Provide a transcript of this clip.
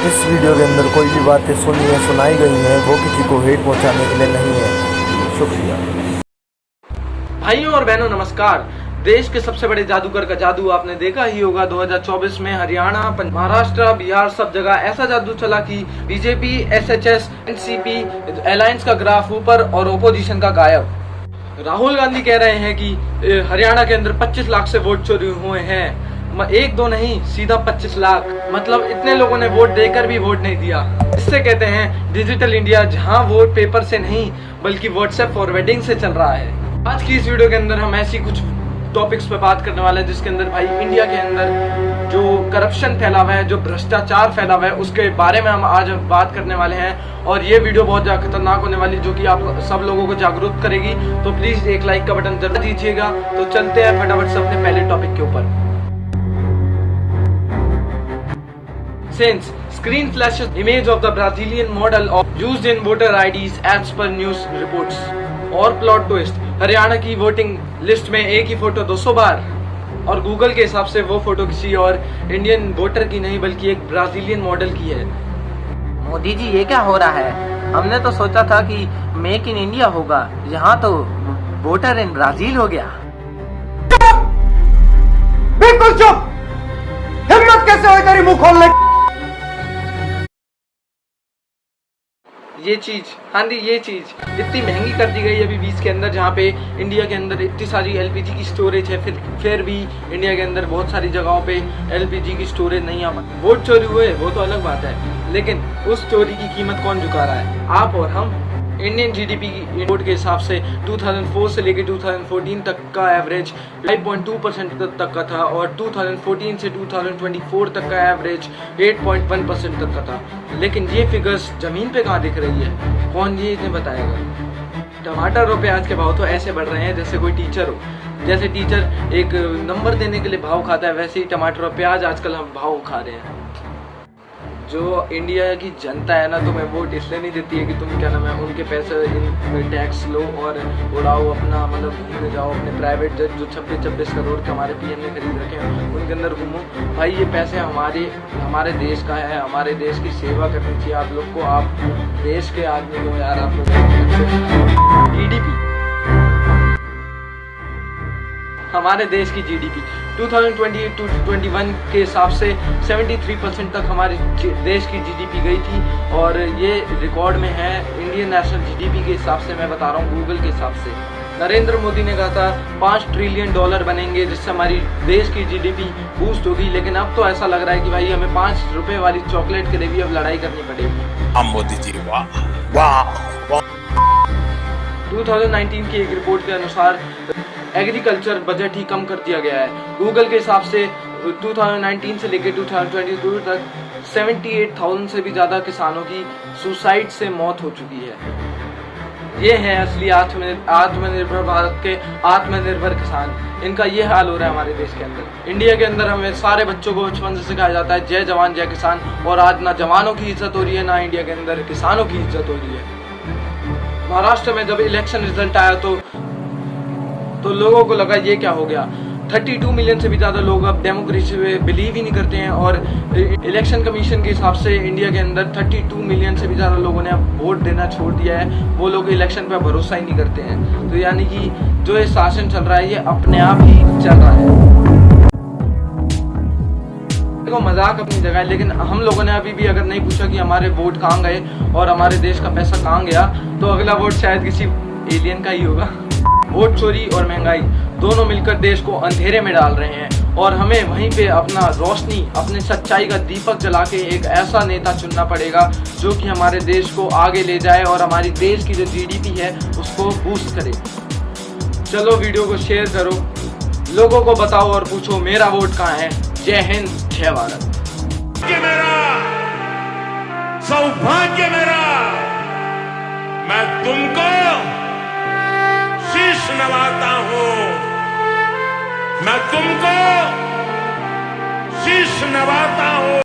इस वीडियो के अंदर कोई भी बातें सुनी या सुनाई गई हैं वो किसी को हेट पहुंचाने के लिए नहीं है। शुक्रिया। भाइयों और बहनों नमस्कार। देश के सबसे बड़े जादूगर का जादू आपने देखा ही होगा। 2024 में हरियाणा, महाराष्ट्र, बिहार सब जगह ऐसा जादू चला कि बीजेपी, एसएचएस, एनसीपी अलायंस का ग्राफ ऊपर और ओपोजिशन का गायब। राहुल गांधी कह रहे हैं कि हरियाणा के अंदर 25 लाख से वोट चोरी हुए हैं। एक दो नहीं, सीधा 25 लाख। मतलब इतने लोगों ने वोट देकर भी वोट नहीं दिया। इससे कहते हैं डिजिटल इंडिया, जहां वोट पेपर से नहीं बल्कि व्हाट्सएप फॉरवर्डिंग से चल रहा है। आज की इस वीडियो के अंदर हम ऐसी कुछ टॉपिक्स पे बात करने वाले हैं जिसके अंदर भाई इंडिया के अंदर जो करप्शन फैला हुआ है, जो भ्रष्टाचार फैला हुआ है, उसके बारे में हम आज बात करने वाले हैं। और ये वीडियो बहुत ज़्यादा खतरनाक होने वाली, जो कि आप सब लोगों को जागरूक करेगी। तो प्लीज़ एक लाइक का बटन जरूर दीजिएगा। तो चलते हैं फटाफट से अपने पहले टॉपिक के ऊपर। Since screen flashes image of the Brazilian model used in voter IDs as per news reports। और प्लॉट ट्विस्ट, हरियाणा की वोटिंग लिस्ट में एक ही फोटो 200 बार, और गूगल के हिसाब से वो फोटो किसी और इंडियन वोटर की नहीं बल्कि एक ब्राजीलियन मॉडल की है। मोदी जी, ये क्या हो रहा है? हमने तो सोचा था कि मेक इन इंडिया होगा, यहाँ तो वोटर इन ब्राजील हो गया। बिल्कुल चुप! हिम्मत कैसे हुई तेरी मुंह खोलने की? ये चीज, हाँ जी, ये चीज इतनी महंगी कर दी गई अभी 20 के अंदर, जहाँ पे इंडिया के अंदर इतनी सारी एलपीजी की स्टोरेज है, फिर भी इंडिया के अंदर बहुत सारी जगहों पे एलपीजी की स्टोरेज नहीं आ पाती। वोट चोरी हुए वो तो अलग बात है, लेकिन उस चोरी की कीमत कौन चुका रहा है? आप और हम। इंडियन जीडीपी की रिपोर्ट के हिसाब से 2004 से लेकर 2014 तक का एवरेज 5.2% तक का था, और 2014 से 2024 तक का एवरेज 8.1% तक का था। लेकिन ये फिगर्स जमीन पे कहाँ दिख रही है? कौन ये इन्हें बताएगा? टमाटर और प्याज के भाव तो ऐसे बढ़ रहे हैं जैसे कोई टीचर हो। जैसे टीचर एक नंबर देने के लिए भाव खाता है, वैसे ही टमाटर और प्याज आजकल हम भाव खा रहे हैं। जो इंडिया की जनता है ना, तुम्हें वोट इसलिए नहीं देती है कि तुम क्या नाम है उनके पैसे इन टैक्स लो और उड़ाओ, अपना मतलब घूमने जाओ, अपने प्राइवेट जेट जो 26 करोड़ के हमारे पीएम ने खरीद रखे हैं उनके अंदर घूमो। भाई ये पैसे हमारे देश का है, हमारे देश की सेवा करनी चाहिए आप लोग को। आप देश के आदमी हो यार, आप लोग। जीडीपी, हमारे देश की जीडीपी 2020-21 के हिसाब से 73% तक हमारे देश की जीडीपी गई थी, और ये रिकॉर्ड में है इंडियन नेशनल जीडीपी के हिसाब से। मैं बता रहा हूँ गूगल के हिसाब से। नरेंद्र मोदी ने कहा था $5 ट्रिलियन बनेंगे जिससे हमारी देश की जीडीपी बूस्ट होगी, लेकिन अब तो ऐसा लग रहा है कि भाई हमें 5 रुपए वाली चॉकलेट के लिए भी अब लड़ाई करनी पड़ेगी। हम मोदी जी, वाह वाह। 2019 की एक रिपोर्ट के अनुसार एग्रीकल्चर बजट ही कम कर दिया गया है। गूगल के हिसाब से 2019 से लेकर 2022 तक 78,000 से भी ज़्यादा किसानों की सुसाइड से मौत हो चुकी है। ये है असली आत्मनिर्भर भारत के आत्मनिर्भर किसान। इनका ये हाल हो रहा है हमारे देश के अंदर। इंडिया के अंदर हमें सारे बच्चों को बचपन से सिखाया जाता है जय जवान जय किसान, और आज ना जवानों की इज्जत हो रही है ना इंडिया के अंदर किसानों की इज्जत हो रही है। महाराष्ट्र में जब इलेक्शन रिजल्ट आया तो लोगों को लगा ये क्या हो गया। 32 मिलियन से भी ज़्यादा लोग अब डेमोक्रेसी में बिलीव ही नहीं करते हैं, और इलेक्शन कमीशन के हिसाब से इंडिया के अंदर 32 मिलियन से भी ज़्यादा लोगों ने अब वोट देना छोड़ दिया है। वो लोग इलेक्शन पर भरोसा ही नहीं करते हैं। तो यानी कि जो ये शासन चल रहा है ये अपने आप ही चल रहा है। देखो, मजाक अपनी जगह है, लेकिन हम लोगों ने अभी भी अगर नहीं पूछा कि हमारे वोट कहाँ गए और हमारे देश का पैसा कहाँ गया, तो अगला वोट शायद किसी एलियन का ही होगा। वोट चोरी और महंगाई दोनों मिलकर देश को अंधेरे में डाल रहे हैं, और हमें वहीं पे अपना रोशनी, अपने सच्चाई का दीपक जला के एक ऐसा नेता चुनना पड़ेगा जो कि हमारे देश को आगे ले जाए और हमारी देश की जो जीडीपी है उसको बूस्ट करे। चलो वीडियो को शेयर करो, लोगों को बताओ और पूछो मेरा वोट कहाँ है। जय हिंद, जय भारत। मेरा सौभाग्य मेरा, मैं तुमको शीश नवाता हूं, मैं तुमको शीश नवाता